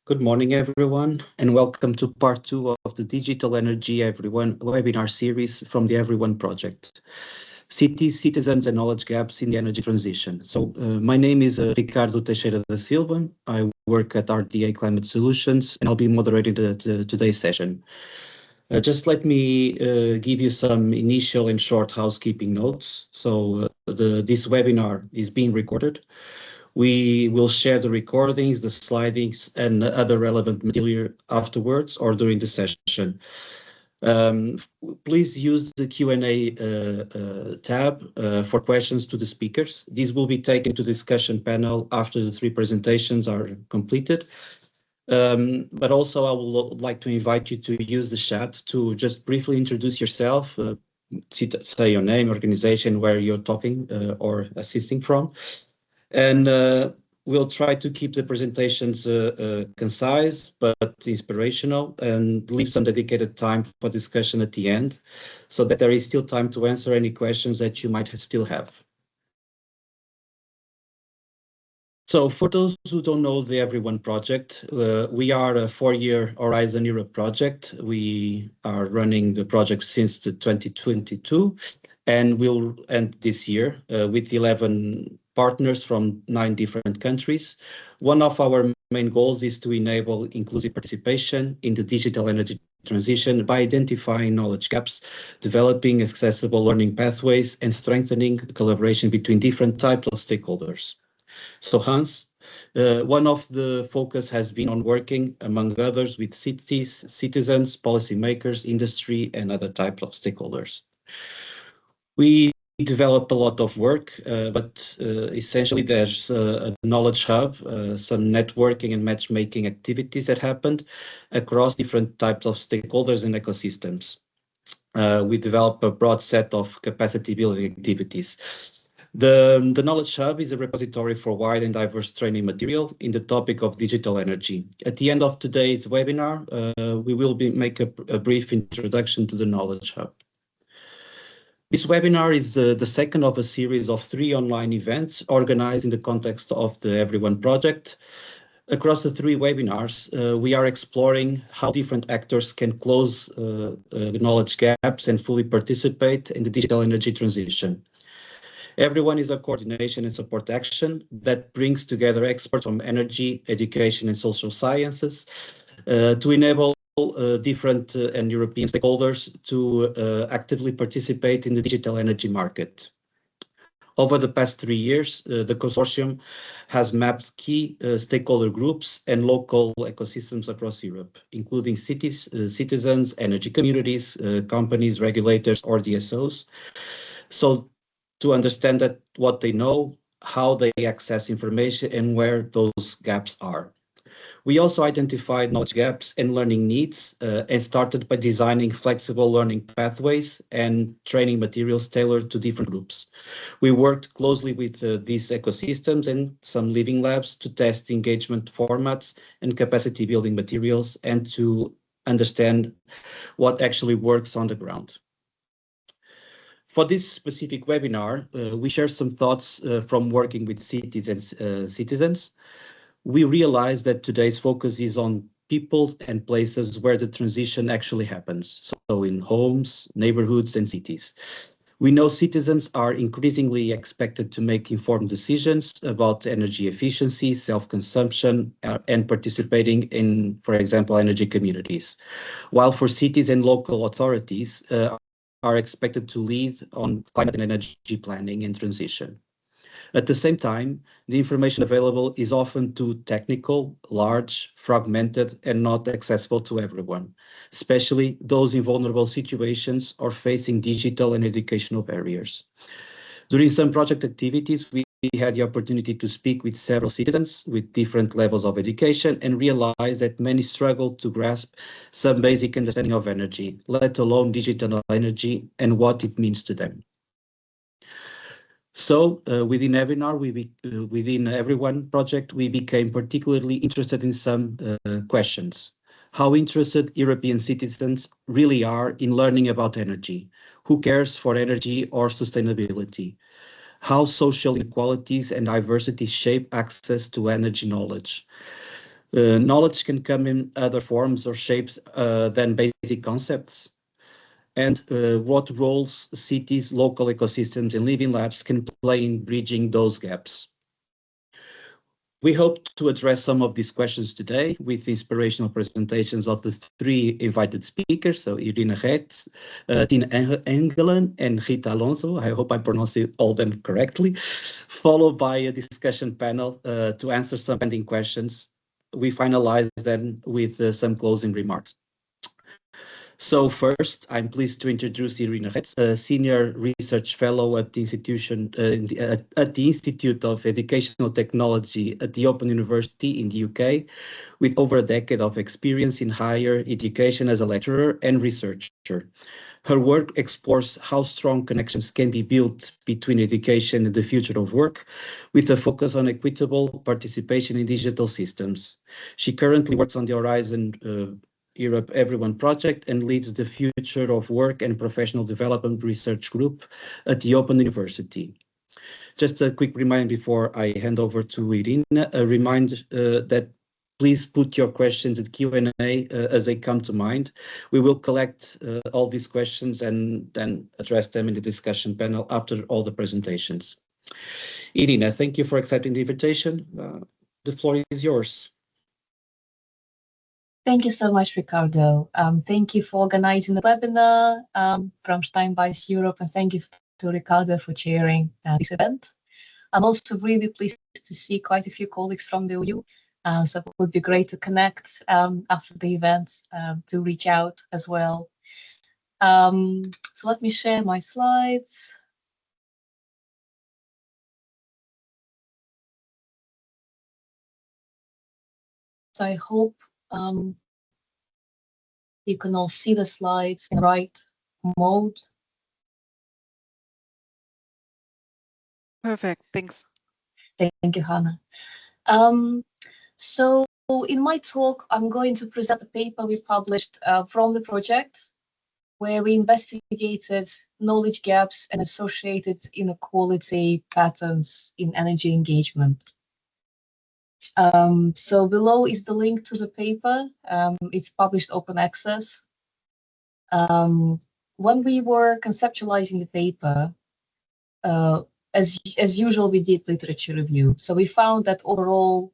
Good morning, everyone, and welcome to part two of the Digital Energy Everyone webinar series from the Everyone Project. Cities, Citizens and Knowledge Gaps in the Energy Transition. My name is Ricardo Teixeira da Silva. I work at RDA Climate Solutions, and I'll be moderating today's session. Just let me give you some initial and short housekeeping notes. This webinar is being recorded. We will share the recordings, the slidings, and other relevant material afterwards or during the session. Please use the Q&A tab for questions to the speakers. These will be taken to the discussion panel after the three presentations are completed. But also I would like to invite you to use the chat to just briefly introduce yourself, say your name, organization, where you're talking or assisting from. And we'll try to keep the presentations concise but inspirational and leave some dedicated time for discussion at the end so that there is still time to answer any questions that you might still have. So for those who don't know the Everyone Project, we are a 4-year Horizon Europe project. We are running the project since 2022 and we'll end this year with 11 partners from 9 different countries. One of our main goals is to enable inclusive participation in the digital energy transition by identifying knowledge gaps, developing accessible learning pathways, and strengthening collaboration between different types of stakeholders. So Hans, one of the focus has been on working, among others, with cities, citizens, policymakers, industry, and other types of stakeholders. We develop a lot of work, but essentially there's a knowledge hub, some networking and matchmaking activities that happened across different types of stakeholders and ecosystems. We develop a broad set of capacity building activities. The Knowledge Hub is a repository for wide and diverse training material in the topic of digital energy. At the end of today's webinar, we will make a brief introduction to the Knowledge Hub. This webinar is the second of a series of 3 online events organized in the context of the Everyone Project. Across the 3 webinars, we are exploring how different actors can close the knowledge gaps and fully participate in the digital energy transition. Everyone is a coordination and support action that brings together experts from energy, education, and social sciences to enable different and European stakeholders to actively participate in the digital energy market. Over the past 3 years, the consortium has mapped key stakeholder groups and local ecosystems across Europe, including cities, citizens, energy communities, companies, regulators, or DSOs. So to understand that what they know, how they access information, and where those gaps are. We also identified knowledge gaps and learning needs and started by designing flexible learning pathways and training materials tailored to different groups. We worked closely with these ecosystems and some living labs to test engagement formats and capacity building materials and to understand what actually works on the ground. For this specific webinar, we share some thoughts from working with cities and citizens. We realize that today's focus is on people and places where the transition actually happens, so in homes, neighborhoods, and cities. We know citizens are increasingly expected to make informed decisions about energy efficiency, self-consumption, and participating in, for example, energy communities. While for cities and local authorities are expected to lead on climate and energy planning and transition. At the same time, the information available is often too technical, large, fragmented, and not accessible to everyone, especially those in vulnerable situations or facing digital and educational barriers. During some project activities, we had the opportunity to speak with several citizens with different levels of education and realize that many struggle to grasp some basic understanding of energy, let alone digital energy and what it means to them. So within Everyone Project, we became particularly interested in some questions. How interested European citizens really are in learning about energy? Who cares for energy or sustainability? How social inequalities and diversity shape access to energy knowledge? Knowledge can come in other forms or shapes than basic concepts. And what roles cities, local ecosystems, and living labs can play in bridging those gaps. We hope to address some of these questions today with inspirational presentations of the three invited speakers, so Irina Rets, Tine Engelen, and Rita Alonso. I hope I pronounced all them correctly, followed by a discussion panel to answer some pending questions. We finalize then with some closing remarks. So first, I'm pleased to introduce Irina Rets, a senior research fellow at the at the Institute of Educational Technology at the Open University in the UK, with over a decade of experience in higher education as a lecturer and researcher. Her work explores how strong connections can be built between education and the future of work, with a focus on equitable participation in digital systems. She currently works on the Horizon Europe Everyone project and leads the Future of Work and Professional Development Research Group at the Open University. Just a quick reminder before I hand over to Irina, a reminder that please put your questions at Q&A as they come to mind. We will collect all these questions and then address them in the discussion panel after all the presentations. Irina, thank you for accepting the invitation. The floor is yours. Thank you so much, Ricardo. Thank you for organizing the webinar from Steinbeis Europe, and thank you to Ricardo for chairing this event. I'm also really pleased to see quite a few colleagues from the EU, so it would be great to connect after the event, to reach out as well. So let me share my slides. So I hope you can all see the slides in the right mode. Perfect, thanks. Thank you, Hannah. So in my talk, I'm going to present a paper we published from the project, where we investigated knowledge gaps and associated inequality patterns in energy engagement. So below is the link to the paper. It's published open access. When we were conceptualizing the paper, as usual, we did literature review. So we found that overall,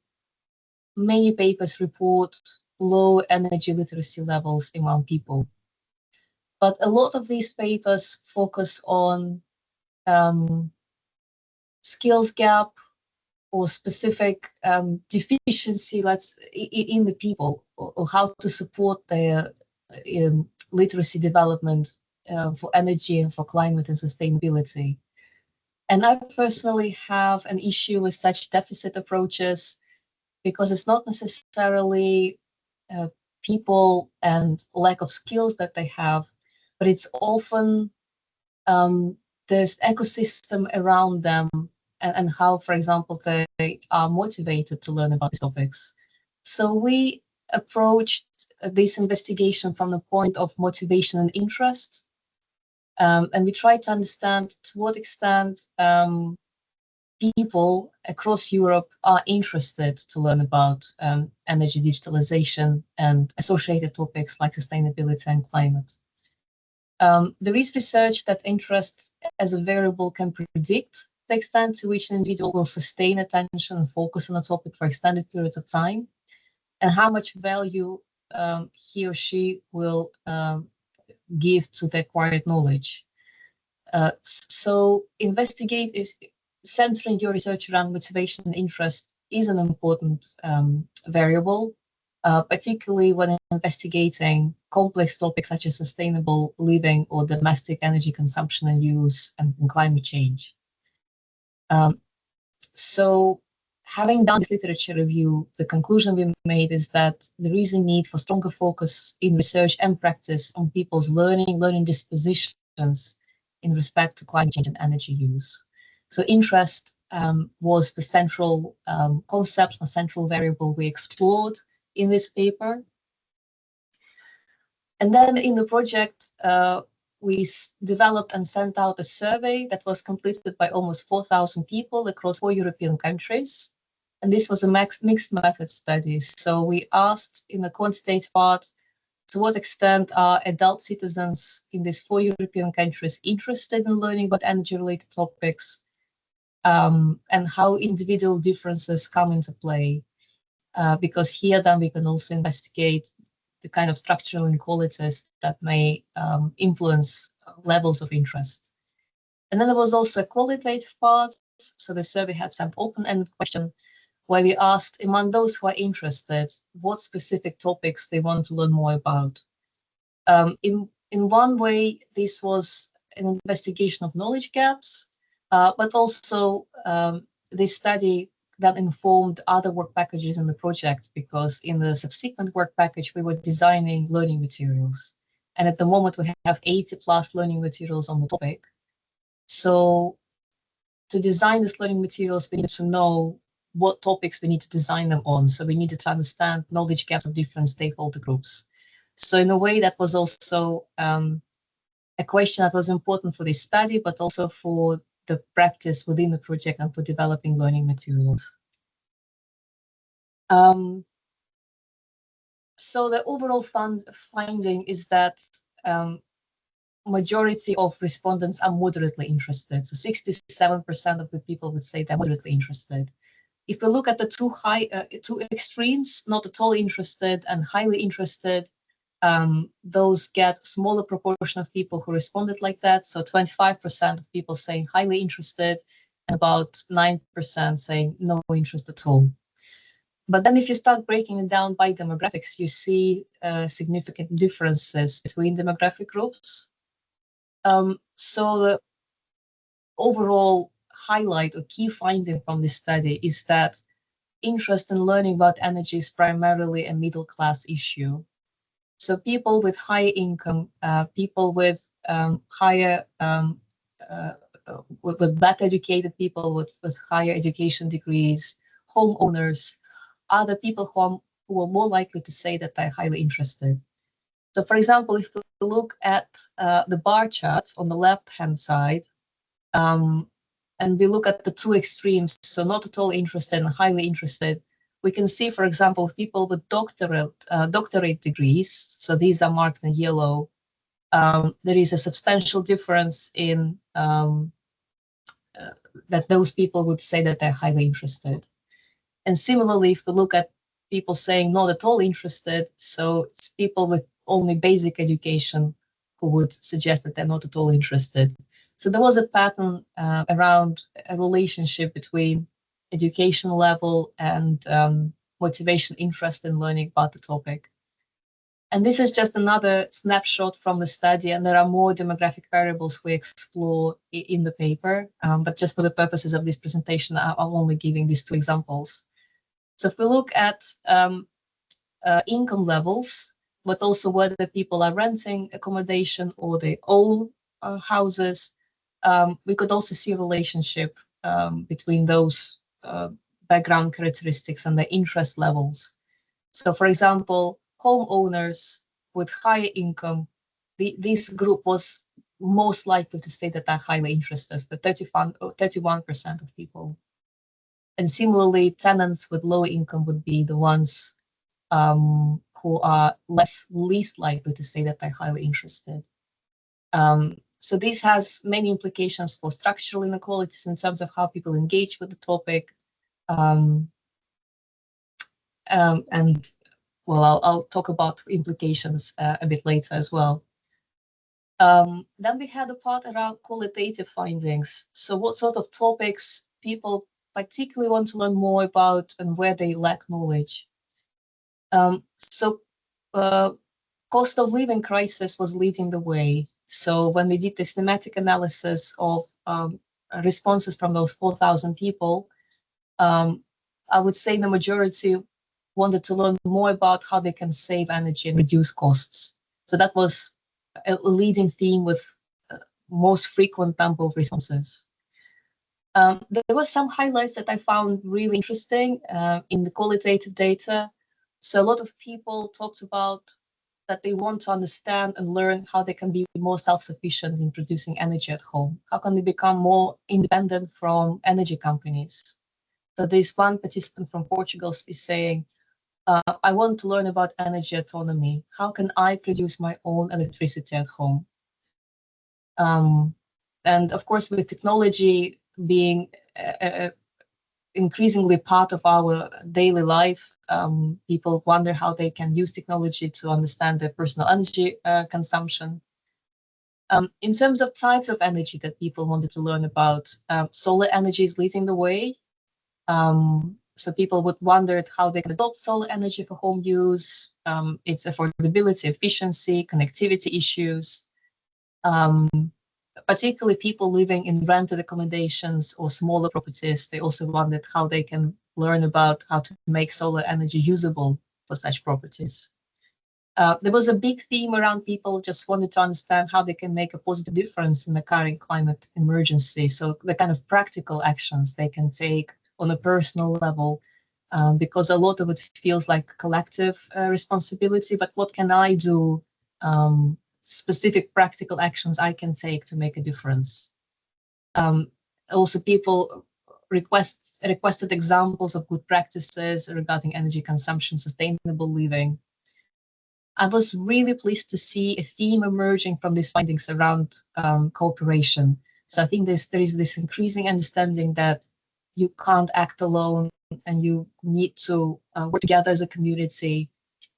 many papers report low energy literacy levels among people. But a lot of these papers focus on skills gap or specific deficiency in the people, or how to support their literacy development for energy and for climate and sustainability. And I personally have an issue with such deficit approaches, because it's not necessarily people and lack of skills that they have, but it's often this ecosystem around them and how, for example, they are motivated to learn about these topics. So we approached this investigation from the point of motivation and interest, and we tried to understand to what extent people across Europe are interested to learn about energy digitalization and associated topics like sustainability and climate. There is research that interest as a variable can predict the extent to which an individual will sustain attention and focus on a topic for extended periods of time, and how much value he or she will give to the acquired knowledge. So centering your research around motivation and interest is an important variable, particularly when investigating complex topics such as sustainable living or domestic energy consumption and use and climate change. So having done this literature review, the conclusion we made is that there is a need for stronger focus in research and practice on people's learning dispositions in respect to climate change and energy use. So interest was the central concept, a central variable we explored in this paper. And then in the project, we developed and sent out a survey that was completed by almost 4,000 people across 4 European countries. And this was a mixed method study. So we asked in the quantitative part, to what extent are adult citizens in these 4 European countries interested in learning about energy-related topics, and how individual differences come into play. Because here then we can also investigate the kind of structural inequalities that may influence levels of interest. And then there was also a qualitative part. So the survey had some open-ended question where we asked among those who are interested, what specific topics they want to learn more about. In one way, this was an investigation of knowledge gaps, but also this study that informed other work packages in the project, because in the subsequent work package, we were designing learning materials. And at the moment, we have 80 plus learning materials on the topic. So to design these learning materials, we needed to know what topics we need to design them on. So we needed to understand knowledge gaps of different stakeholder groups. So in a way, that was also a question that was important for this study, but also for the practice within the project and for developing learning materials. So the overall finding is that majority of respondents are moderately interested. So 67% of the people would say they're moderately interested. If we look at the two extremes, not at all interested and highly interested, those get smaller proportion of people who responded like that. So 25% of people saying highly interested, and about 9% saying no interest at all. But then if you start breaking it down by demographics, you see significant differences between demographic groups. So the overall highlight or key finding from this study is that interest in learning about energy is primarily a middle class issue. So people with higher income, people with higher, with better educated people with higher education degrees, homeowners, are the people who are more likely to say that they're highly interested. So for example, if we look at the bar chart on the left-hand side, and we look at the two extremes, so not at all interested and highly interested, we can see, for example, people with doctorate degrees, so these are marked in yellow, there is a substantial difference in that those people would say that they're highly interested. And similarly, if we look at people saying not at all interested, so it's people with only basic education who would suggest that they're not at all interested. So there was a pattern around a relationship between education level and motivation, interest in learning about the topic. And this is just another snapshot from the study, and there are more demographic variables we explore in the paper, but just for the purposes of this presentation, I'm only giving these two examples. So if we look at income levels, but also whether people are renting accommodation or they own houses, we could also see a relationship between those background characteristics and the interest levels. So for example, homeowners with higher income, this group was most likely to say that they're highly interested, the 31% of people. And similarly, tenants with lower income would be the ones who are least likely to say that they're highly interested. So this has many implications for structural inequalities in terms of how people engage with the topic. And well, I'll talk about implications a bit later as well. Then we had a part around qualitative findings. So what sort of topics people particularly want to learn more about and where they lack knowledge. Cost of living crisis was leading the way. So when we did this thematic analysis of responses from those 4,000 people, I would say the majority wanted to learn more about how they can save energy and reduce costs. So that was a leading theme with most frequent number of responses. There were some highlights that I found really interesting in the qualitative data. So a lot of people talked about that they want to understand and learn how they can be more self-sufficient in producing energy at home. How can they become more independent from energy companies? So this one participant from Portugal is saying, I want to learn about energy autonomy. How can I produce my own electricity at home? And of course, with technology being increasingly part of our daily life, people wonder how they can use technology to understand their personal energy consumption. In terms of types of energy that people wanted to learn about, solar energy is leading the way. So people would wonder how they can adopt solar energy for home use, its affordability, efficiency, connectivity issues. Particularly people living in rented accommodations or smaller properties, they also wondered how they can learn about how to make solar energy usable for such properties. There was a big theme around people just wanted to understand how they can make a positive difference in the current climate emergency. So the kind of practical actions they can take on a personal level, because a lot of it feels like collective responsibility, but what can I do, specific practical actions I can take to make a difference. Also, people requested examples of good practices regarding energy consumption, sustainable living. I was really pleased to see a theme emerging from these findings around cooperation. So I think there is this increasing understanding that you can't act alone and you need to work together as a community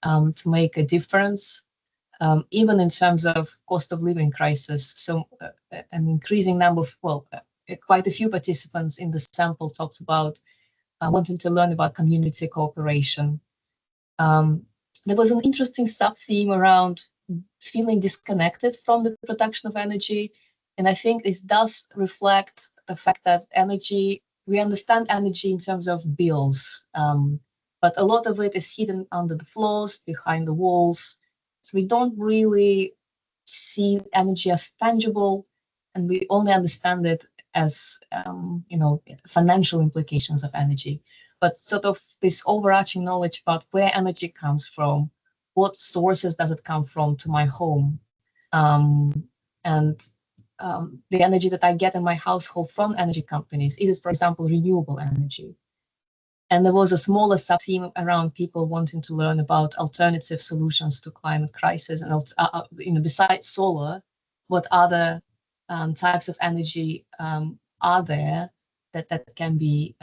to make a difference, even in terms of cost of living crisis. So an increasing number of, quite a few participants in the sample talked about wanting to learn about community cooperation. There was an interesting sub-theme around feeling disconnected from the production of energy. And I think this does reflect the fact that we understand energy in terms of bills, but a lot of it is hidden under the floors, behind the walls. So we don't really see energy as tangible, and we only understand it as, financial implications of energy. But sort of this overarching knowledge about where energy comes from, what sources does it come from to my home, and the energy that I get in my household from energy companies. Is it, for example, renewable energy? And there was a smaller sub-theme around people wanting to learn about alternative solutions to climate crisis. And besides solar, what other types of energy are there that can be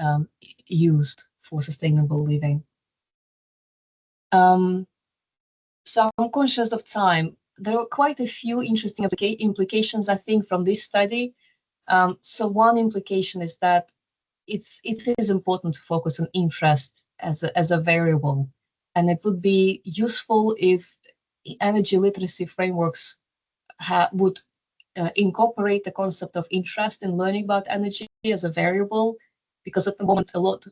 used for sustainable living? So I'm conscious of time. There are quite a few interesting implications, I think, from this study. So one implication is that it is important to focus on interest as a variable, and it would be useful if energy literacy frameworks would incorporate the concept of interest in learning about energy as a variable, because at the moment a lot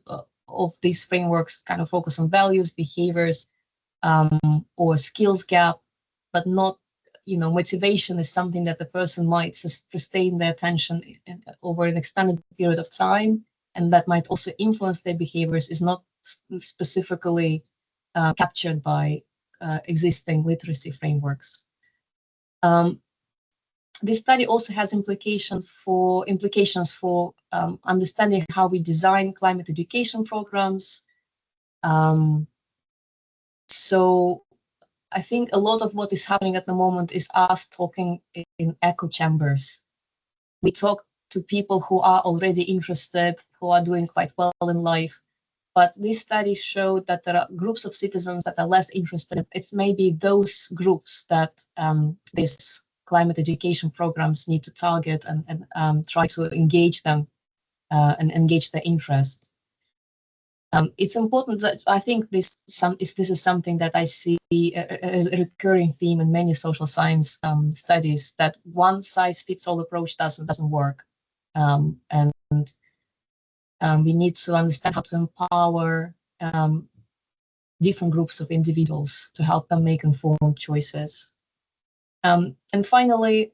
of these frameworks kind of focus on values, behaviors, or skills gap, but not, motivation is something that the person might sustain their attention over an extended period of time, and that might also influence their behaviors, is not specifically captured by existing literacy frameworks. This study also has implications for understanding how we design climate education programs. So I think a lot of what is happening at the moment is us talking in echo chambers. We talk to people who are already interested, who are doing quite well in life. But this study showed that there are groups of citizens that are less interested. It's maybe those groups that these climate education programs need to target and try to engage them and engage their interest. It's important that I think this is something that I see a recurring theme in many social science studies, that one size fits all approach doesn't work, and we need to understand how to empower different groups of individuals to help them make informed choices. And finally,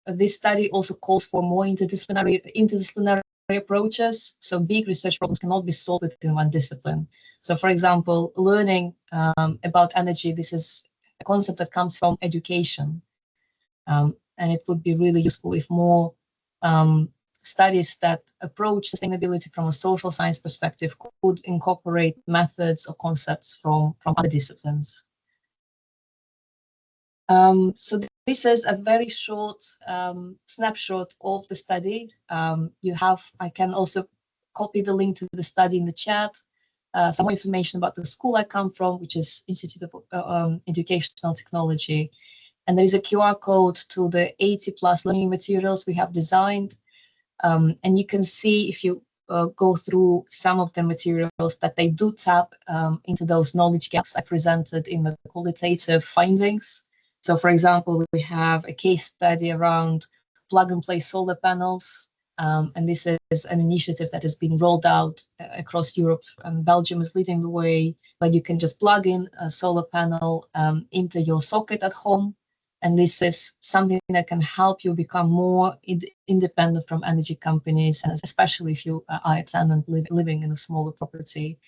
this study also calls for more interdisciplinary approaches. So big research problems cannot be solved within one discipline. So for example, learning about energy, this is a concept that comes from education. And it would be really useful if more studies that approach sustainability from a social science perspective could incorporate methods or concepts from other disciplines. So this is a very short snapshot of the study. I can also copy the link to the study in the chat. Some more information about the school I come from, which is Institute of Educational Technology. And there is a QR code to the 80+ learning materials we have designed. And you can see, if you go through some of the materials, that they do tap into those knowledge gaps I presented in the qualitative findings. So, for example, we have a case study around plug-and-play solar panels. And this is an initiative that has been rolled out across Europe, and Belgium is leading the way, where you can just plug in a solar panel into your socket at home. And this is something that can help you become more independent from energy companies, and especially if you are a tenant living in a smaller property.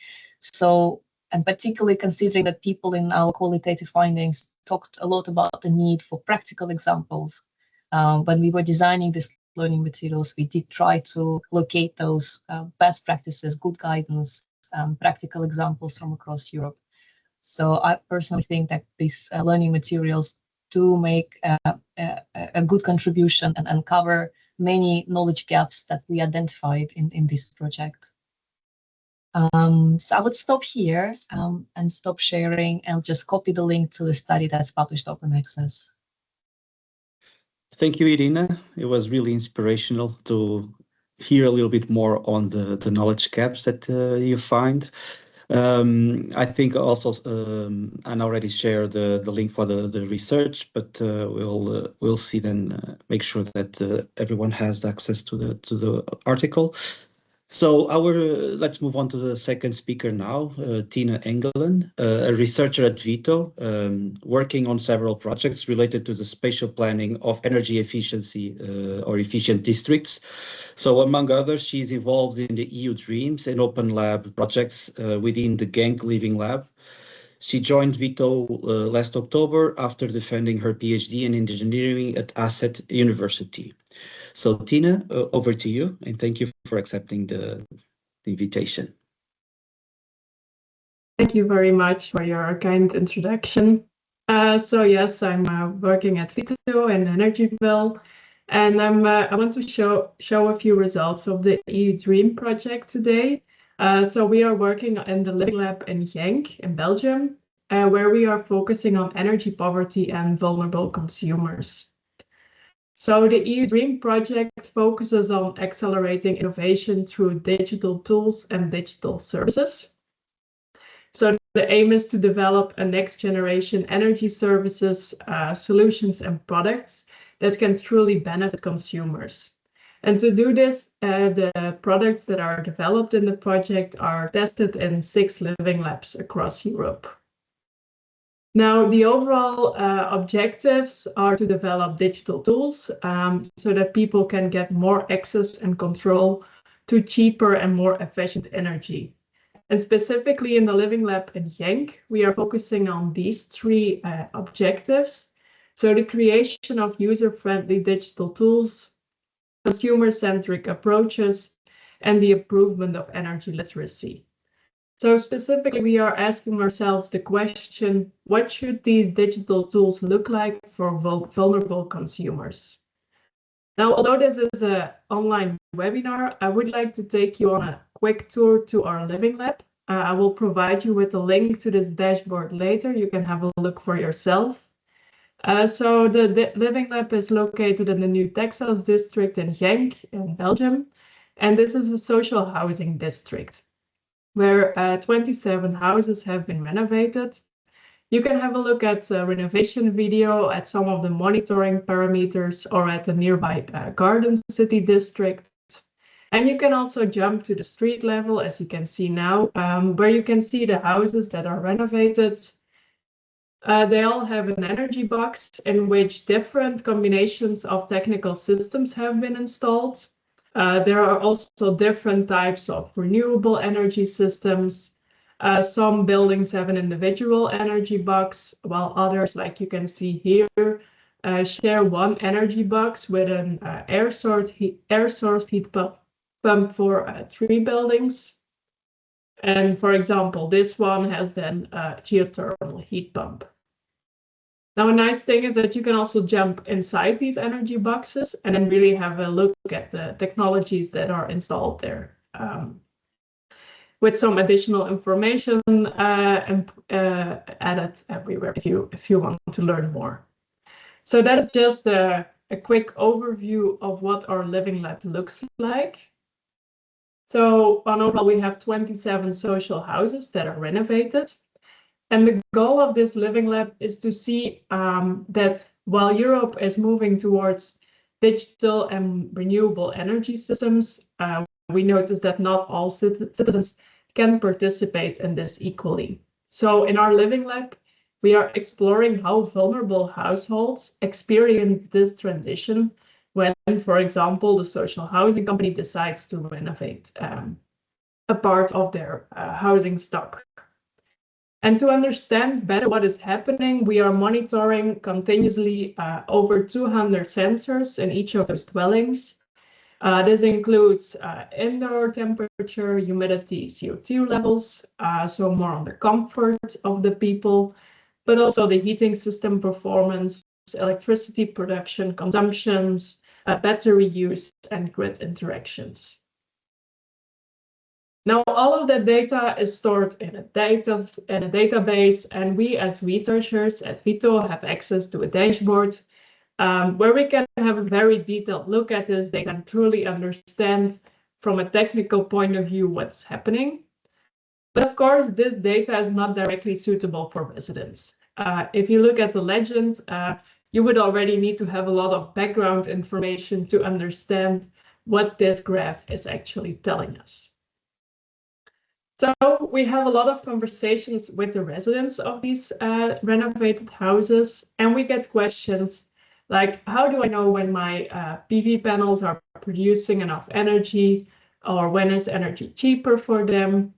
So, and particularly considering that people in our qualitative findings talked a lot about the need for practical examples. When we were designing these learning materials, we did try to locate those best practices, good guidance, practical examples from across Europe. So I personally think that these learning materials do make a good contribution and cover many knowledge gaps that we identified in this project. So I would stop here and stop sharing, and just copy the link to the study that's published open access. Thank you, Irina. It was really inspirational to hear a little bit more on the knowledge gaps that you find. I think also Anna already shared the link for the research, but we'll see then, make sure that everyone has access to the article. So let's move on to the second speaker now, Tine Engelen, a researcher at Vito, working on several projects related to the spatial planning of energy efficiency or efficient districts. So among others, she's involved in the EU Dreams and Open Lab projects within the Genk Living Lab. She joined Vito last October after defending her PhD in engineering at Asset University. So Tine, over to you, and thank you for accepting the invitation. Thank you very much for your kind introduction. So yes, I'm working at Vito in Energyville, and I want to show a few results of the EU Dream project today. So we are working in the Living Lab in Genk in Belgium, where we are focusing on energy poverty and vulnerable consumers. So the EU Dream project focuses on accelerating innovation through digital tools and digital services. So the aim is to develop a next generation energy services, solutions and products that can truly benefit consumers. And to do this, the products that are developed in the project are tested in 6 living labs across Europe. Now, the overall objectives are to develop digital tools so that people can get more access and control to cheaper and more efficient energy. And specifically in the Living Lab in Genk, we are focusing on these 3 objectives. So the creation of user-friendly digital tools, consumer-centric approaches, and the improvement of energy literacy. So specifically, we are asking ourselves the question, what should these digital tools look like for vulnerable consumers? Now, although this is an online webinar, I would like to take you on a quick tour to our Living Lab. I will provide you with a link to this dashboard later. You can have a look for yourself. So the Living Lab is located in the new Textiles district in Genk in Belgium. And this is a social housing district where 27 houses have been renovated. You can have a look at a renovation video, at some of the monitoring parameters, or at the nearby Garden City district. And you can also jump to the street level, as you can see now, where you can see the houses that are renovated. They all have an energy box in which different combinations of technical systems have been installed. There are also different types of renewable energy systems. Some buildings have an individual energy box, while others, like you can see here, share one energy box with an air-source heat pump for 3 buildings. And for example, this one has then a geothermal heat pump. Now, a nice thing is that you can also jump inside these energy boxes and then really have a look at the technologies that are installed there, with some additional information added everywhere if you want to learn more. So that is just a quick overview of what our living lab looks like. So on overall, we have 27 social houses that are renovated. And the goal of this living lab is to see that while Europe is moving towards digital and renewable energy systems, we notice that not all citizens can participate in this equally. So in our living lab, we are exploring how vulnerable households experience this transition when, for example, the social housing company decides to renovate a part of their housing stock. And to understand better what is happening, we are monitoring continuously over 200 sensors in each of those dwellings. This includes indoor temperature, humidity, CO2 levels, so more on the comfort of the people, but also the heating system performance, electricity production, consumptions, battery use, and grid interactions. Now, all of that data is stored in a database, and we as researchers at Vito have access to a dashboard where we can have a very detailed look at this data and truly understand from a technical point of view what's happening. But of course, this data is not directly suitable for residents. If you look at the legend, you would already need to have a lot of background information to understand what this graph is actually telling us. So we have a lot of conversations with the residents of these renovated houses, and we get questions like, how do I know when my PV panels are producing enough energy, or when is energy cheaper for them?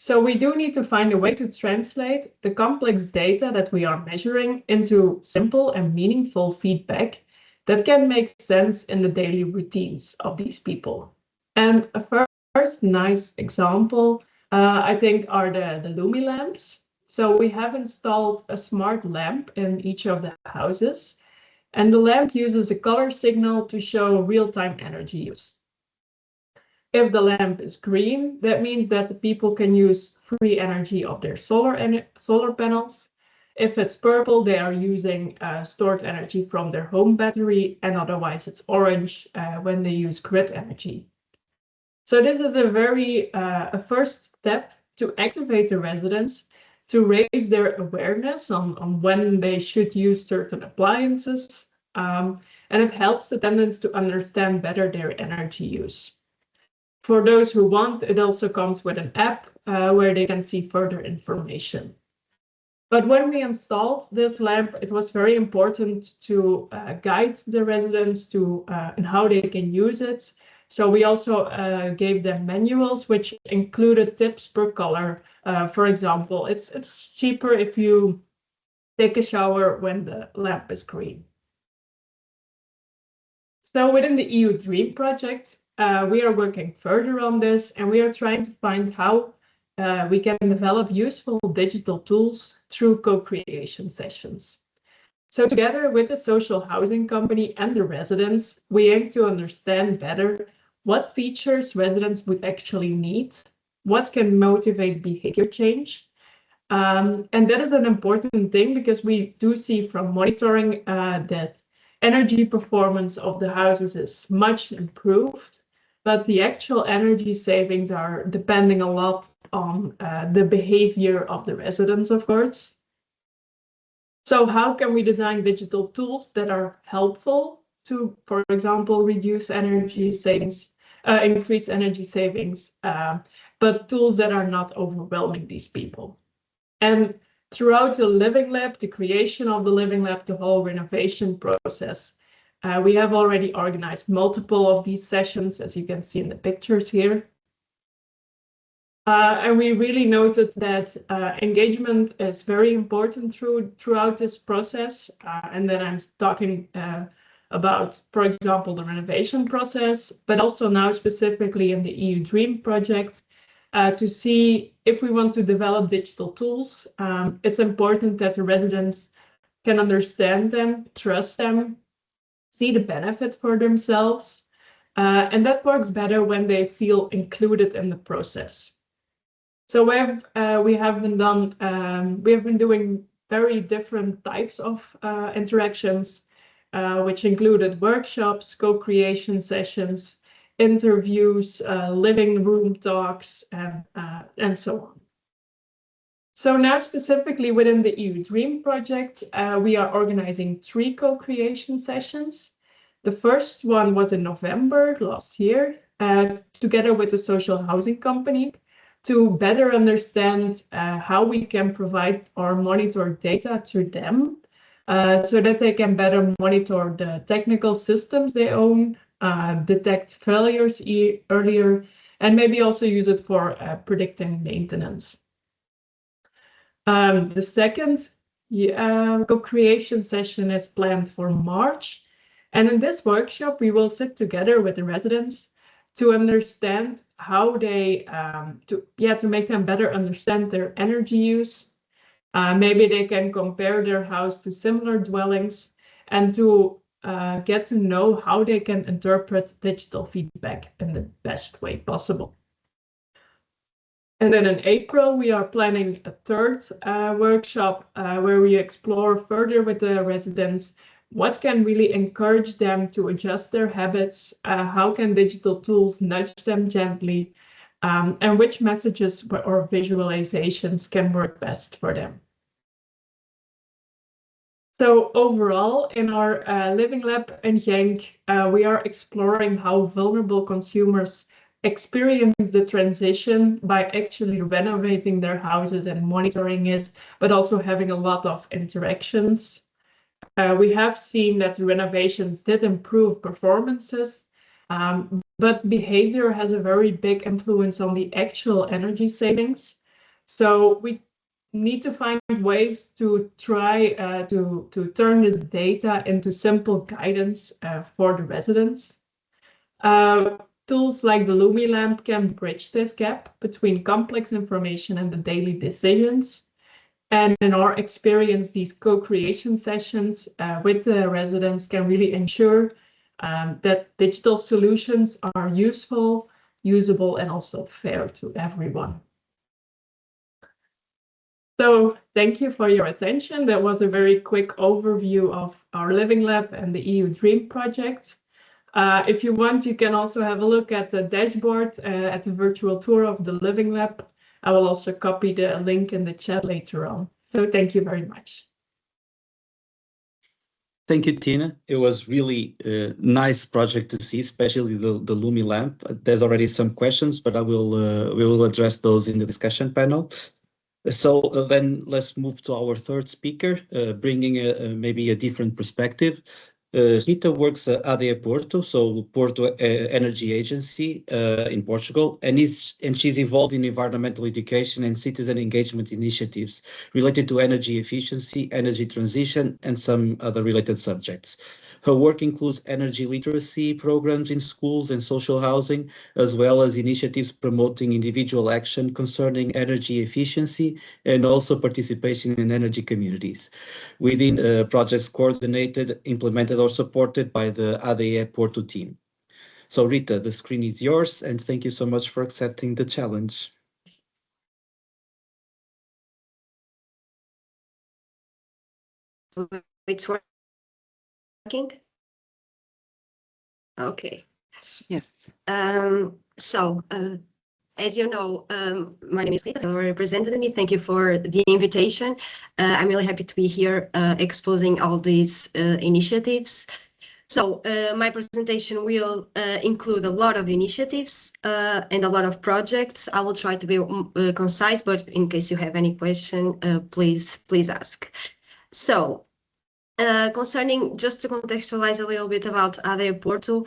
So we do need to find a way to translate the complex data that we are measuring into simple and meaningful feedback that can make sense in the daily routines of these people. And a first nice example, I think, are the Lumi lamps. So we have installed a smart lamp in each of the houses, and the lamp uses a color signal to show real-time energy use. If the lamp is green, that means that the people can use free energy of their solar panels. If it's purple, they are using stored energy from their home battery, and otherwise it's orange when they use grid energy. So this is a first step to activate the residents to raise their awareness on when they should use certain appliances, and it helps the tenants to understand better their energy use. For those who want, it also comes with an app where they can see further information. But when we installed this lamp, it was very important to guide the residents to and how they can use it. So we also gave them manuals, which included tips per color. For example, it's cheaper if you take a shower when the lamp is green. So within the EU Dream project, we are working further on this, and we are trying to find how we can develop useful digital tools through co-creation sessions. So together with the social housing company and the residents, we aim to understand better what features residents would actually need, what can motivate behavior change. And that is an important thing because we do see from monitoring that energy performance of the houses is much improved, but the actual energy savings are depending a lot on the behavior of the residents, of course. So how can we design digital tools that are helpful to, for example, reduce energy savings, increase energy savings, but tools that are not overwhelming these people? And throughout the Living Lab, the creation of the Living Lab, the whole renovation process, we have already organized multiple of these sessions, as you can see in the pictures here. And we really noted that engagement is very important throughout this process. And then I'm talking about, for example, the renovation process, but also now specifically in the EU Dream project, to see if we want to develop digital tools. It's important that the residents can understand them, trust them, see the benefit for themselves. And that works better when they feel included in the process. So we have been doing very different types of interactions, which included workshops, co-creation sessions, interviews, living room talks, and so on. So now specifically within the EU Dream project, we are organizing 3 co-creation sessions. The first one was in November last year, together with the social housing company, to better understand how we can provide or monitor data to them, so that they can better monitor the technical systems they own, detect failures earlier, and maybe also use it for predicting maintenance. The second co-creation session is planned for March. And in this workshop, we will sit together with the residents to understand how they, to make them better understand their energy use. Maybe they can compare their house to similar dwellings and to get to know how they can interpret digital feedback in the best way possible. And then in April, we are planning a third workshop where we explore further with the residents what can really encourage them to adjust their habits, how can digital tools nudge them gently, and which messages or visualizations can work best for them. So overall, in our Living Lab in Genk, we are exploring how vulnerable consumers experience the transition by actually renovating their houses and monitoring it, but also having a lot of interactions. We have seen that the renovations did improve performances, but behavior has a very big influence on the actual energy savings. So we need to find ways to try to turn this data into simple guidance for the residents. Tools like the Lumi lamp can bridge this gap between complex information and the daily decisions. And in our experience, these co-creation sessions with the residents can really ensure that digital solutions are useful, usable, and also fair to everyone. So thank you for your attention. That was a very quick overview of our Living Lab and the EU Dream project. If you want, you can also have a look at the dashboard at the virtual tour of the Living Lab. I will also copy the link in the chat later on. So thank you very much. Thank you, Tine. It was really a nice project to see, especially the Lumi lamp. There's already some questions, but we will address those in the discussion panel. So then let's move to our third speaker, bringing maybe a different perspective. Rita works at ADE Porto, so Porto Energy Agency in Portugal, and she's involved in environmental education and citizen engagement initiatives related to energy efficiency, energy transition, and some other related subjects. Her work includes energy literacy programs in schools and social housing, as well as initiatives promoting individual action concerning energy efficiency and also participation in energy communities within projects coordinated, implemented, or supported by the ADE Porto team. So Rita, the screen is yours, and thank you so much for accepting the challenge. It's working? Okay. Yes. As you know, my name is Rita, you represented me. Thank you for the invitation. I'm really happy to be here exposing all these initiatives. So my presentation will include a lot of initiatives and a lot of projects. I will try to be concise, but in case you have any question, please ask. So concerning, just to contextualize a little bit about ADE Porto,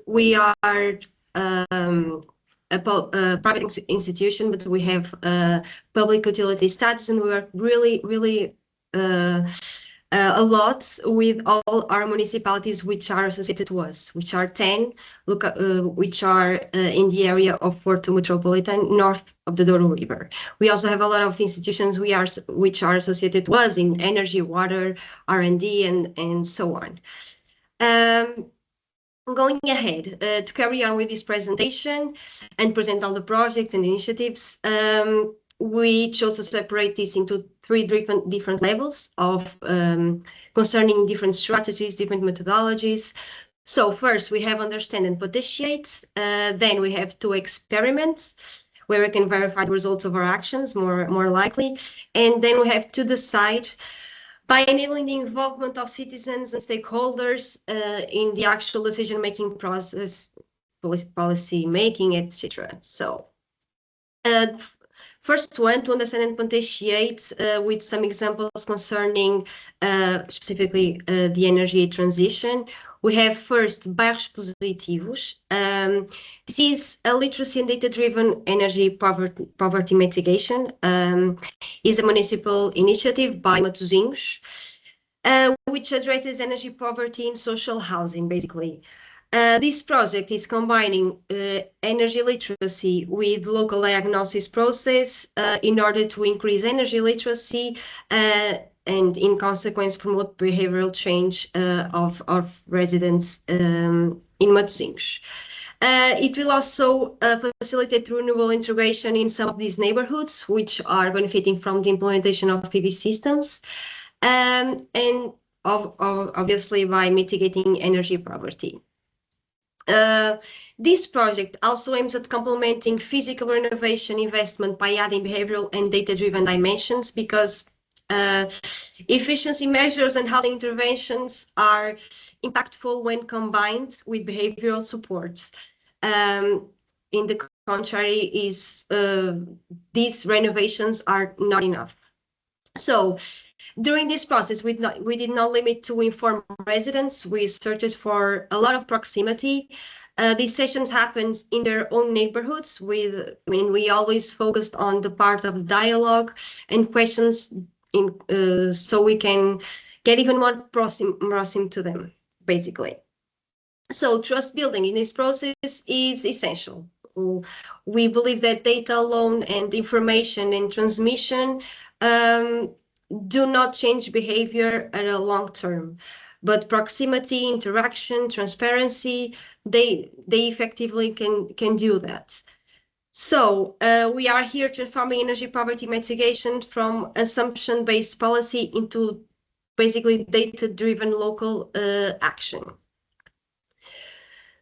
we are private institution, but we have public utility status, and we work really a lot with all our municipalities which are associated to us, which are 10, which are in the area of Porto Metropolitan, north of the Douro River. We also have a lot of institutions which are associated to us in energy, water, R&D, and so on. Going ahead to carry on with this presentation and present all the projects and initiatives, we chose to separate this into 3 different levels of concerning different strategies, different methodologies. So first we have understand and potentiate, then we have to experiment, where we can verify the results of our actions more likely, and then we have to decide by enabling the involvement of citizens and stakeholders in the actual decision-making process, policy making, etc. So first one, to understand and potentiate with some examples concerning specifically the energy transition. We have first bairros positivos. This is a literacy and data-driven energy poverty mitigation. Is a municipal initiative by Matosinhos, which addresses energy poverty in social housing, basically. This project is combining energy literacy with local diagnosis process in order to increase energy literacy and in consequence promote behavioral change of residents in Matosinhos. It will also facilitate renewable integration in some of these neighborhoods, which are benefiting from the implementation of PV systems, and obviously by mitigating energy poverty. This project also aims at complementing physical renovation investment by adding behavioral and data-driven dimensions, because efficiency measures and housing interventions are impactful when combined with behavioral supports. In the contrary, these renovations are not enough. So during this process, we did not limit to inform residents. We searched for a lot of proximity. These sessions happened in their own neighborhoods. We always focused on the part of dialogue and questions so we can get even more proximate to them, basically. So trust building in this process is essential. We believe that data alone and information and transmission do not change behavior at a long term, but proximity, interaction, transparency, they effectively can do that. So we are here transforming energy poverty mitigation from assumption-based policy into basically data-driven local action.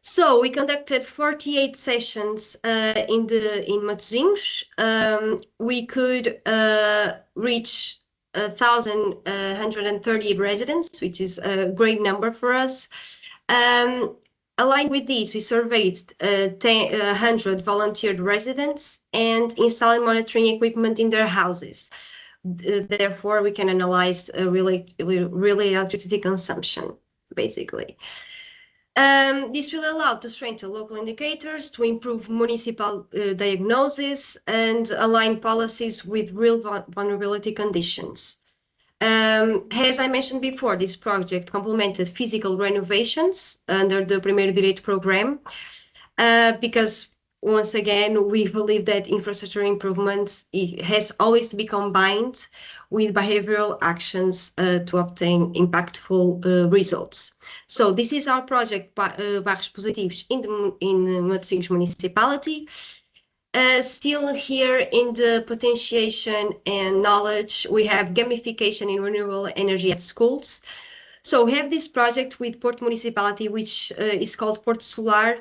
So we conducted 48 sessions in Matosinhos. We could reach 1,130 residents, which is a great number for us. Aligned with these, we surveyed 100 volunteered residents and installed monitoring equipment in their houses. Therefore, we can analyze really electricity consumption, basically. This will allow to strengthen local indicators, to improve municipal diagnosis, and align policies with real vulnerability conditions. As I mentioned before, this project complemented physical renovations under the Primeiro Direito program, because once again, we believe that infrastructure improvements has always to be combined with behavioral actions to obtain impactful results. So this is our project, Bairros Positivos, in Matosinhos municipality. Still here in the potentiation and knowledge, we have gamification in renewable energy at schools. So we have this project with Porto municipality, which is called Porto Solar.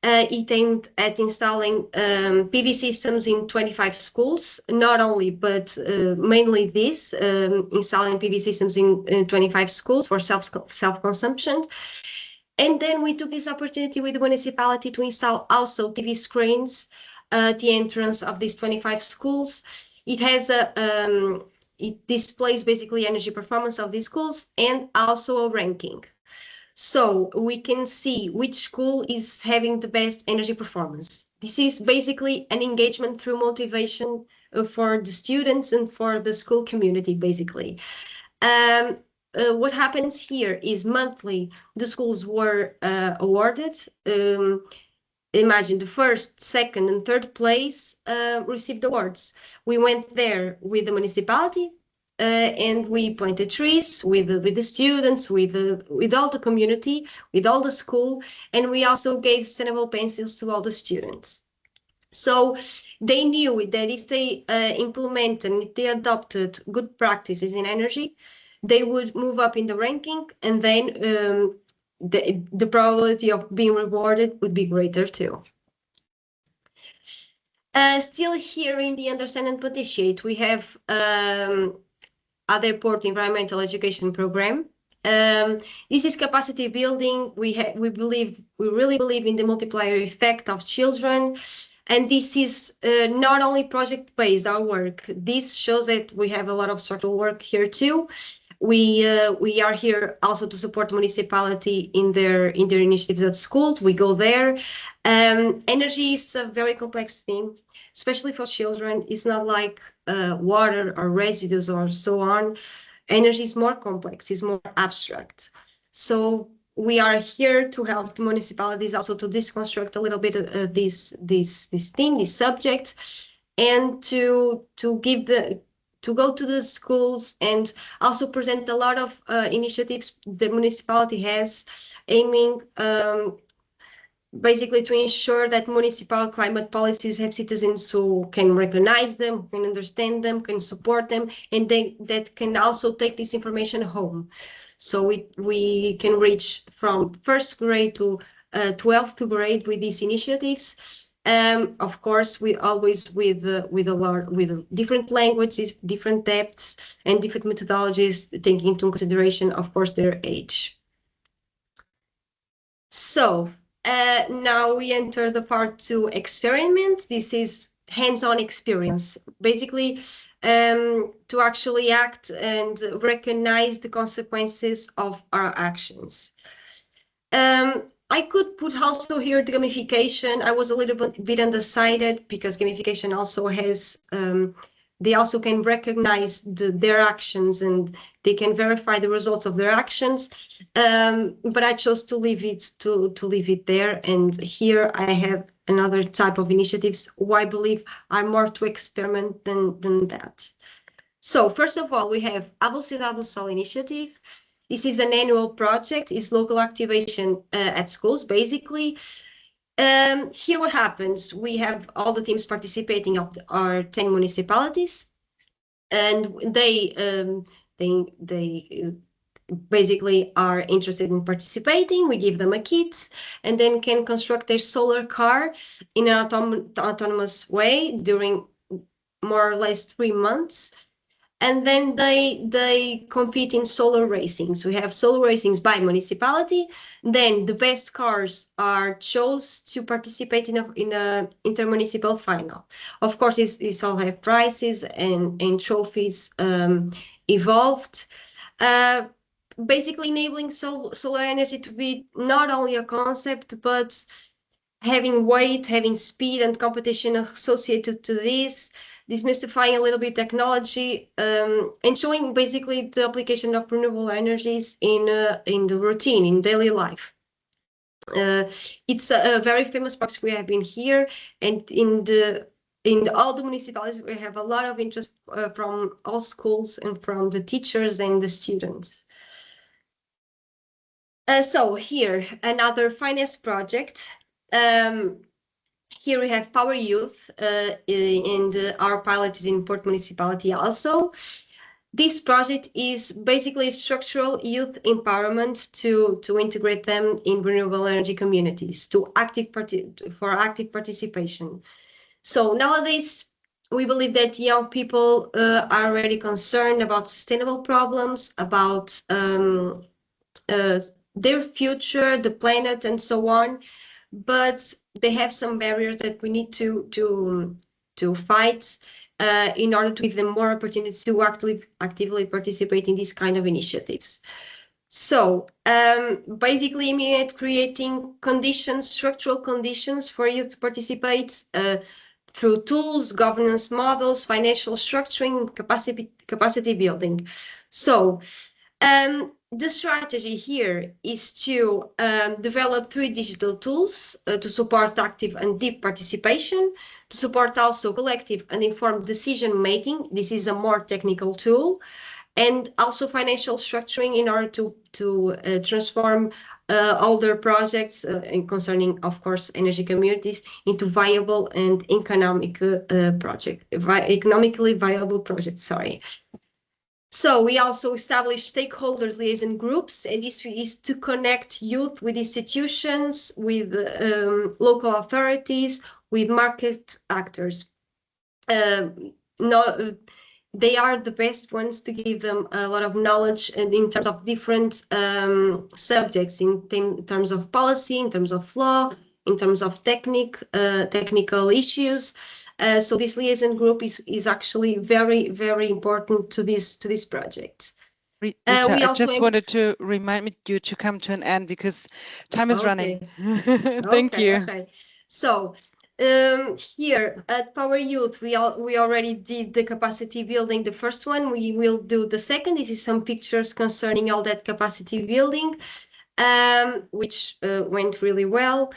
It aimed at installing PV systems in 25 schools, not only, but mainly this, installing PV systems in 25 schools for self-consumption. And then we took this opportunity with the municipality to install also TV screens at the entrance of these 25 schools. It has it displays basically energy performance of these schools and also a ranking. So we can see which school is having the best energy performance. This is basically an engagement through motivation for the students and for the school community, basically. What happens here is monthly, the schools were awarded. Imagine the first, second, and third place received awards. We went there with the municipality, and we planted trees with the students, with all the community, with all the school, and we also gave sustainable pencils to all the students. So they knew that if they implement and if they adopted good practices in energy, they would move up in the ranking, and then the probability of being rewarded would be greater too. Still here in the Understand and Potentiate, we have other Porto environmental education program. This is capacity building. We really believe in the multiplier effect of children. And this is not only project-based, our work. This shows that we have a lot of social work here too. We are here also to support municipality in their initiatives at schools. We go there. Energy is a very complex thing, especially for children. It's not like water or residues or so on. Energy is more complex, it's more abstract. So we are here to help the municipalities also to deconstruct a little bit this theme, this subject, and to go to the schools and also present a lot of initiatives the municipality has aiming basically to ensure that municipal climate policies have citizens who can recognize them, can understand them, can support them, and that can also take this information home. So we can reach from first grade to 12th grade with these initiatives. Of course, we always with different languages, different depths, and different methodologies, taking into consideration, of course, their age. So now we enter the part 2 experiment. This is hands-on experience, basically to actually act and recognize the consequences of our actions. I could put also here the gamification. I was a little bit undecided because gamification also has, they also can recognize their actions and they can verify the results of their actions. But I chose to leave it there. And here I have another type of initiatives who I believe are more to experiment than that. So first of all, we have A Velocidade do Sol initiative. This is an annual project, it's local activation at schools, basically. Here what happens, we have all the teams participating of our 10 municipalities, and they basically are interested in participating. We give them a kit and then can construct their solar car in an autonomous way during more or less 3 months. And then they compete in solar racings. We have solar racings by municipality. Then the best cars are chose to participate in a intermunicipal final. Of course, this all have prizes and trophies evolved. Basically enabling solar energy to be not only a concept, but having weight, having speed and competition associated to this, demystifying a little bit technology, and showing basically the application of renewable energies in the routine, in daily life. It's a very famous project. We have been here, and in all the municipalities, we have a lot of interest from all schools and from the teachers and the students. So here, another finance project. Here we have Power Youth, and our pilot is in Porto Municipality also. This project is basically structural youth empowerment to integrate them in renewable energy communities, for active participation. So nowadays, we believe that young people are already concerned about sustainable problems, about their future, the planet, and so on. But they have some barriers that we need to fight in order to give them more opportunities to actively participate in these kind of initiatives. So basically aiming at creating conditions, structural conditions for youth to participate through tools, governance models, financial structuring, capacity building. So the strategy here is to develop 3 digital tools to support active and deep participation, to support also collective and informed decision making. This is a more technical tool, and also financial structuring in order to transform older projects and concerning, of course, energy communities into viable and economically viable projects. Sorry. So we also established stakeholders liaison groups, and this is to connect youth with institutions, with local authorities, with market actors. They are the best ones to give them a lot of knowledge and in terms of different subjects, in terms of policy, in terms of law, in terms of technical issues. So this liaison group is actually very, very important to this project. Rita, I just wanted to remind you to come to an end because time is running. Thank you. Okay. So here at Power Youth, we already did the capacity building, the first one. We will do the second. This is some pictures concerning all that capacity building, which went really well.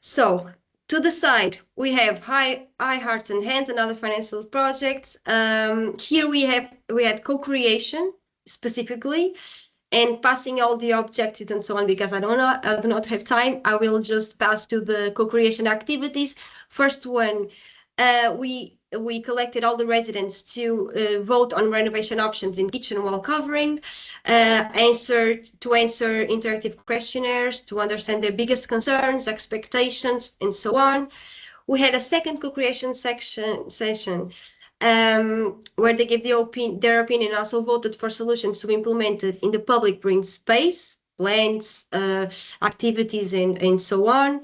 So to the side, we have Eye, Hearts and Hands and other financial projects. Here we had co-creation specifically, and passing all the objectives and so on, because I do not have time. I will just pass to the co-creation activities. First one, we collected all the residents to vote on renovation options in kitchen wall covering, answer interactive questionnaires to understand their biggest concerns, expectations, and so on. We had a second co-creation session where they gave their opinion and also voted for solutions to be implemented in the public green space, plans, activities, and so on.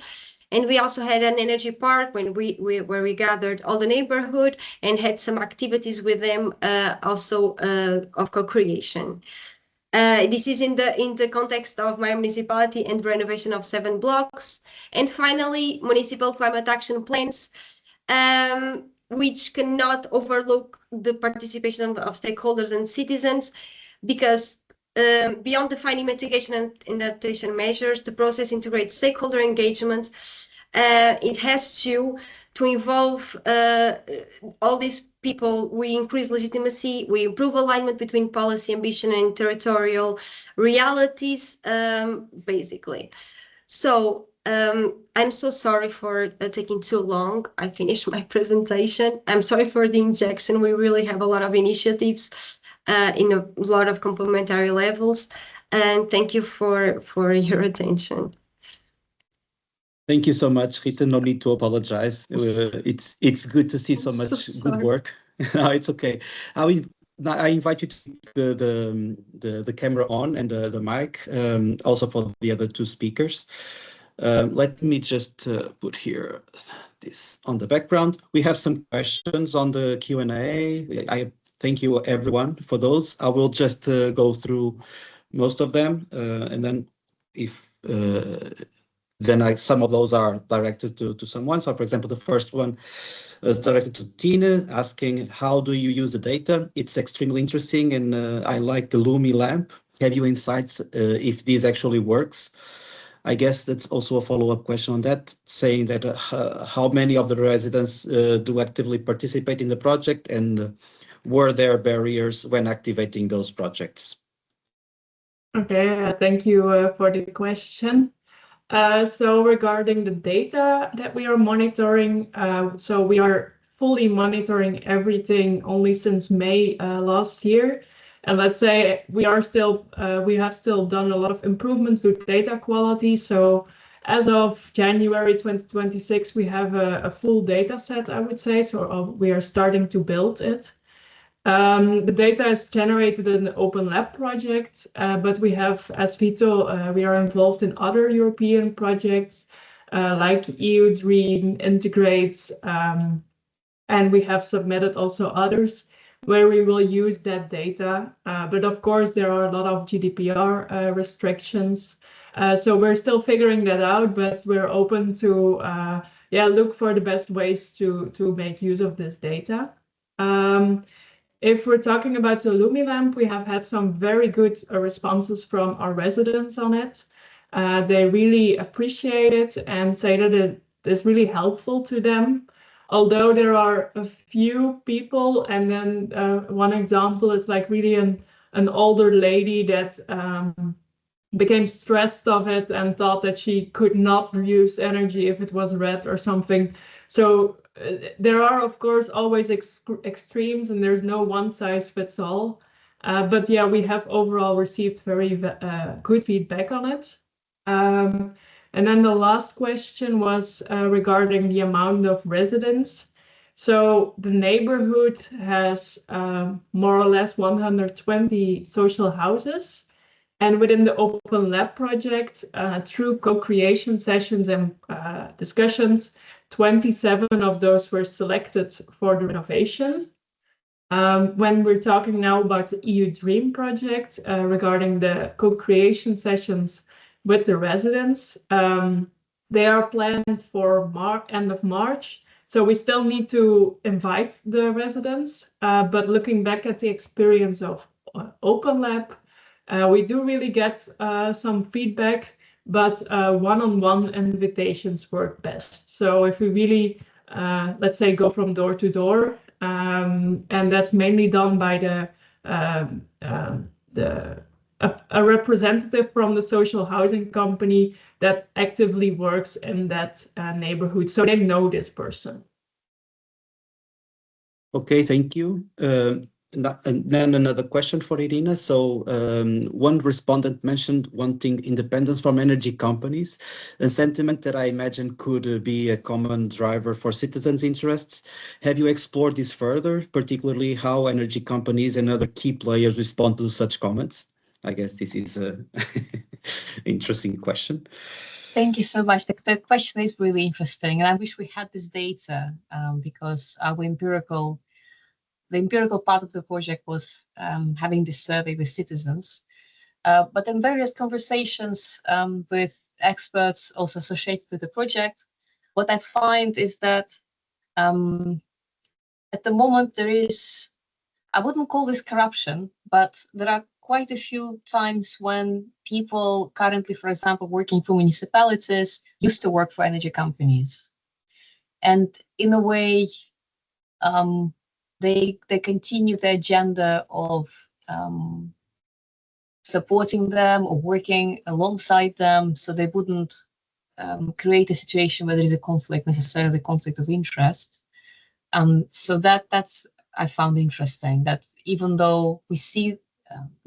And we also had an energy park where we gathered all the neighborhood and had some activities with them also of co-creation. This is in the context of my municipality and renovation of 7 blocks. And finally, municipal climate action plans, which cannot overlook the participation of stakeholders and citizens, because beyond defining mitigation and adaptation measures, the process integrates stakeholder engagement. It has to involve all these people. We increase legitimacy, we improve alignment between policy ambition and territorial realities, basically. So I'm so sorry for taking too long. I finished my presentation. I'm sorry for the injection. We really have a lot of initiatives in a lot of complementary levels. And thank you for your attention. Thank you so much, Rita. No need to apologize. It's good to see so much good work. No, it's okay. I invite you to keep the camera on and the mic, also for the other 2 speakers. Let me just put here this on the background. We have some questions on the Q&A. I thank you everyone for those. I will just go through most of them, and then if some of those are directed to someone. So for example, the first one is directed to Tine, asking how do you use the data? It's extremely interesting, and I like the Lumi lamp. Have you insights if this actually works? I guess that's also a follow-up question on that, saying that how many of the residents do actively participate in the project, and were there barriers when activating those projects? Okay, thank you for the question. So regarding the data that we are monitoring, so we are fully monitoring everything only since May last year. And let's say we have still done a lot of improvements to data quality. So as of January 2026, we have a full data set, I would say. So we are starting to build it. The data is generated in the Open Lab project, but we have, as Vito, we are involved in other European projects like EU Dream, Integrates, and we have submitted also others. where we will use that data. But of course, there are a lot of GDPR restrictions. So we're still figuring that out, but we're open to look for the best ways to make use of this data. If we're talking about the LumiLamp, we have had some very good responses from our residents on it. They really appreciate it and say that it is really helpful to them. Although there are a few people, and then one example is like really an older lady that became stressed of it and thought that she could not use energy if it was red or something. So there are, of course, always extremes, and there's no one size fits all. But yeah, we have overall received very good feedback on it. And then the last question was regarding the amount of residents. So the neighborhood has more or less 120 social houses. And within the Open Lab project, through co-creation sessions and discussions, 27 of those were selected for the renovations. When we're talking now about the EU Dream project regarding the co-creation sessions with the residents, they are planned for end of March. So we still need to invite the residents, but looking back at the experience of Open Lab, we do really get some feedback, but one-on-one invitations work best. So if we really, let's say, go from door to door, and that's mainly done by a representative from the social housing company that actively works in that neighborhood, so they know this person. Okay, thank you. And then another question for Irina. So one respondent mentioned wanting independence from energy companies, a sentiment that I imagine could be a common driver for citizens' interests. Have you explored this further, particularly how energy companies and other key players respond to such comments? I guess this is an interesting question. Thank you so much. The question is really interesting, and I wish we had this data because the empirical part of the project was having this survey with citizens. But in various conversations with experts also associated with the project, what I find is that at the moment there is, I wouldn't call this corruption, but there are quite a few times when people currently, for example, working for municipalities used to work for energy companies. And in a way, they continue the agenda of supporting them or working alongside them, so they wouldn't create a situation where there is a conflict, necessarily conflict of interest. So that's I found interesting, that even though we see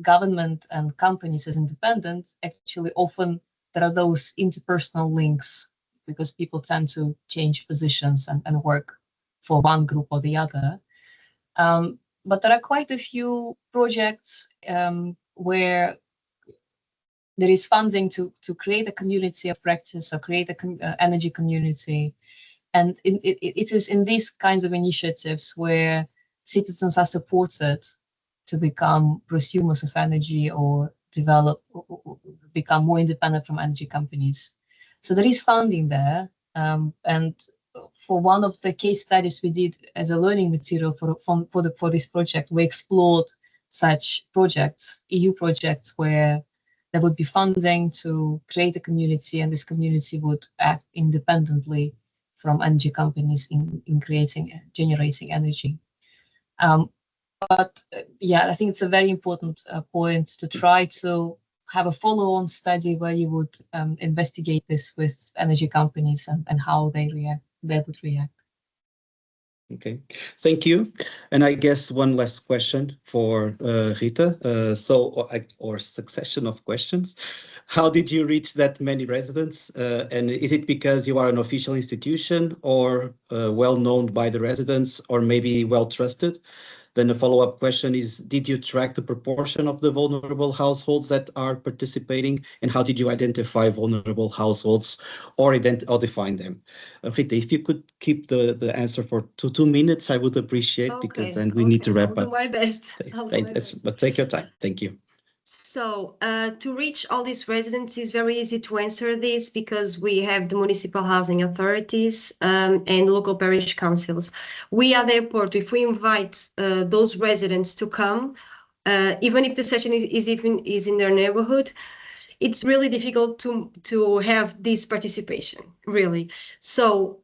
government and companies as independent, actually often there are those interpersonal links because people tend to change positions and work for one group or the other. But there are quite a few projects where there is funding to create a community of practice or create an energy community. And it is in these kinds of initiatives where citizens are supported to become prosumers of energy or develop or become more independent from energy companies. So there is funding there. And for one of the case studies we did as a learning material for this project, we explored such projects, EU projects, where there would be funding to create a community, and this community would act independently from energy companies in generating energy. But yeah, I think it's a very important point to try to have a follow-on study where you would investigate this with energy companies and how they would react. Okay, thank you. And I guess one last question for Rita. Or succession of questions. How did you reach that many residents? And is it because you are an official institution or well known by the residents or maybe well trusted? Then the follow-up question is, did you track the proportion of the vulnerable households that are participating, and how did you identify vulnerable households or define them? Rita, if you could keep the answer for 2 minutes, I would appreciate, because then we need to wrap up. I'll do my best. But take your time. Thank you. So to reach all these residents is very easy to answer this, because we have the municipal housing authorities and local parish councils. We at the airport, if we invite those residents to come, even if the session is in their neighborhood, it's really difficult to have this participation, really. So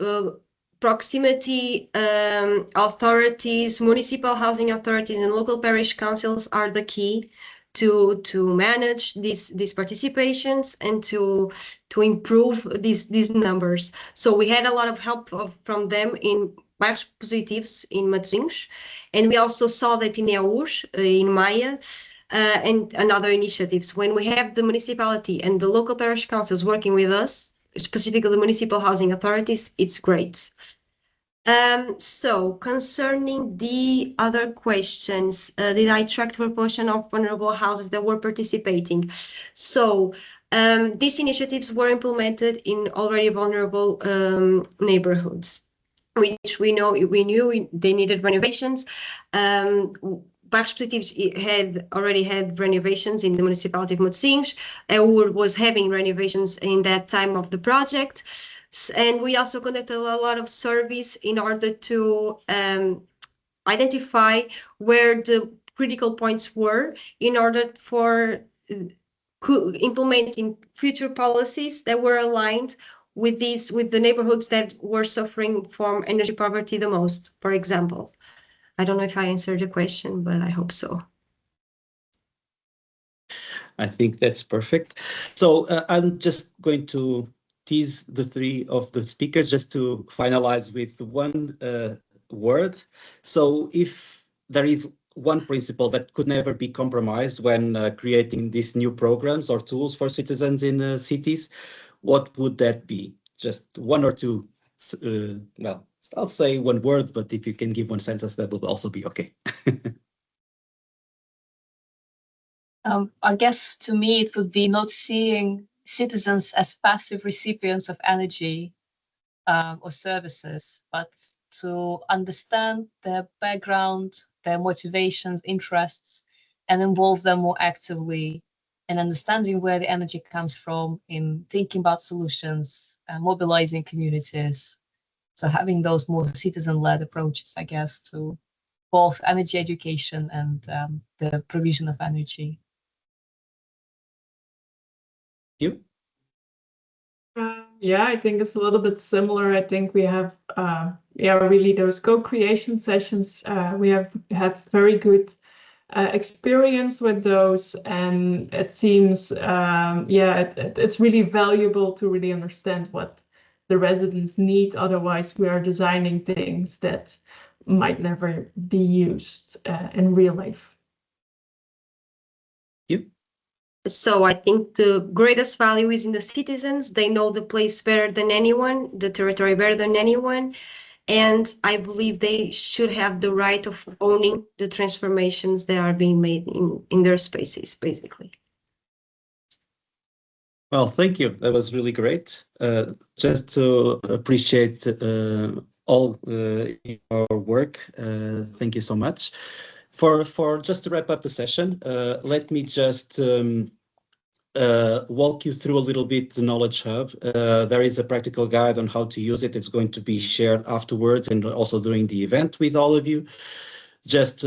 proximity authorities, municipal housing authorities, and local parish councils are the key to manage these participations and to improve these numbers. So we had a lot of help from them in bairros positivos in Matosinhos, and we also saw that in EUs, in Maia, and other initiatives. When we have the municipality and the local parish councils working with us, specifically the municipal housing authorities, it's great. So concerning the other questions, did I track the proportion of vulnerable houses that were participating? So these initiatives were implemented in already vulnerable neighborhoods, which we knew they needed renovations. Bairros Positivos already had renovations in the municipality of Matosinhos. EUR was having renovations in that time of the project. And we also conducted a lot of surveys in order to identify where the critical points were, in order for implementing future policies that were aligned with the neighborhoods that were suffering from energy poverty the most, for example. I don't know if I answered the question, but I hope so. I think that's perfect. So I'm just going to tease the three of the speakers just to finalize with one word. So if there is one principle that could never be compromised when creating these new programs or tools for citizens in cities, what would that be? Just one or two. Well, I'll say one word, but if you can give one sentence, that will also be okay. I guess to me it would be not seeing citizens as passive recipients of energy or services, but to understand their background, their motivations, interests, and involve them more actively in understanding where the energy comes from, in thinking about solutions and mobilizing communities. So having those more citizen-led approaches, I guess, to both energy education and the provision of energy. You? Yeah, I think it's a little bit similar. I think we have, really those co-creation sessions. We have had very good experience with those, and it seems, it's really valuable to really understand what the residents need. Otherwise, we are designing things that might never be used in real life. You? So I think the greatest value is in the citizens. They know the place better than anyone, the territory better than anyone. And I believe they should have the right of owning the transformations that are being made in their spaces, basically. Well, thank you. That was really great. Just to appreciate all your work. Thank you so much. For just to wrap up the session, let me just walk you through a little bit the Knowledge Hub. There is a practical guide on how to use it. It's going to be shared afterwards and also during the event with all of you. Just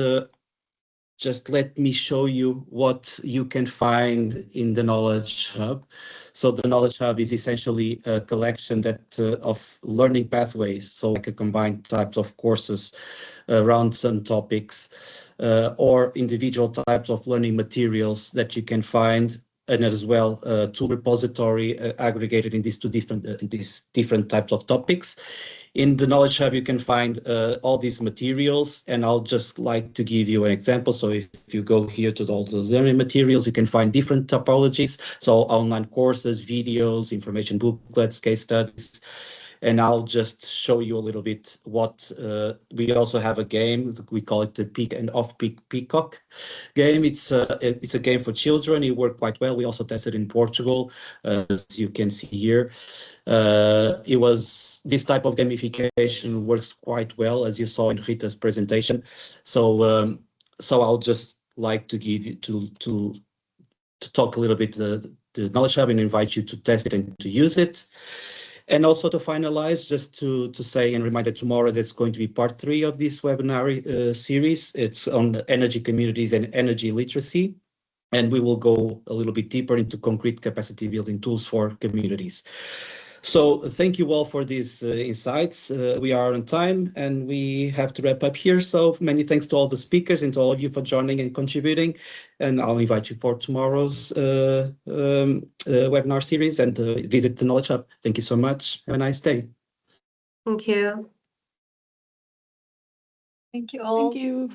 let me show you what you can find in the Knowledge Hub. So the Knowledge Hub is essentially a collection of learning pathways, so like a combined types of courses around some topics, or individual types of learning materials that you can find, and as well tool repository aggregated in these different types of topics. In the Knowledge Hub, you can find all these materials, and I'll just like to give you an example. So if you go here to all the learning materials, you can find different typologies. So online courses, videos, information booklets, case studies. and I'll just show you a little bit what we also have a game. We call it the Peak and Off-Peak Peacock game. It's a game for children. It worked quite well. We also tested in Portugal, as you can see here. It was this type of gamification works quite well, as you saw in Rita's presentation. So I'll just like to give you to talk a little bit the Knowledge Hub and invite you to test it and to use it. And also to finalize, just to say and remind that tomorrow there's going to be part 3 of this webinar series. It's on energy communities and energy literacy. And we will go a little bit deeper into concrete capacity building tools for communities. So thank you all for these insights. We are on time and we have to wrap up here. So many thanks to all the speakers and to all of you for joining and contributing. And I'll invite you for tomorrow's webinar series and visit the Knowledge Hub. Thank you so much. Have a nice day. Thank you. Thank you all. Thank you.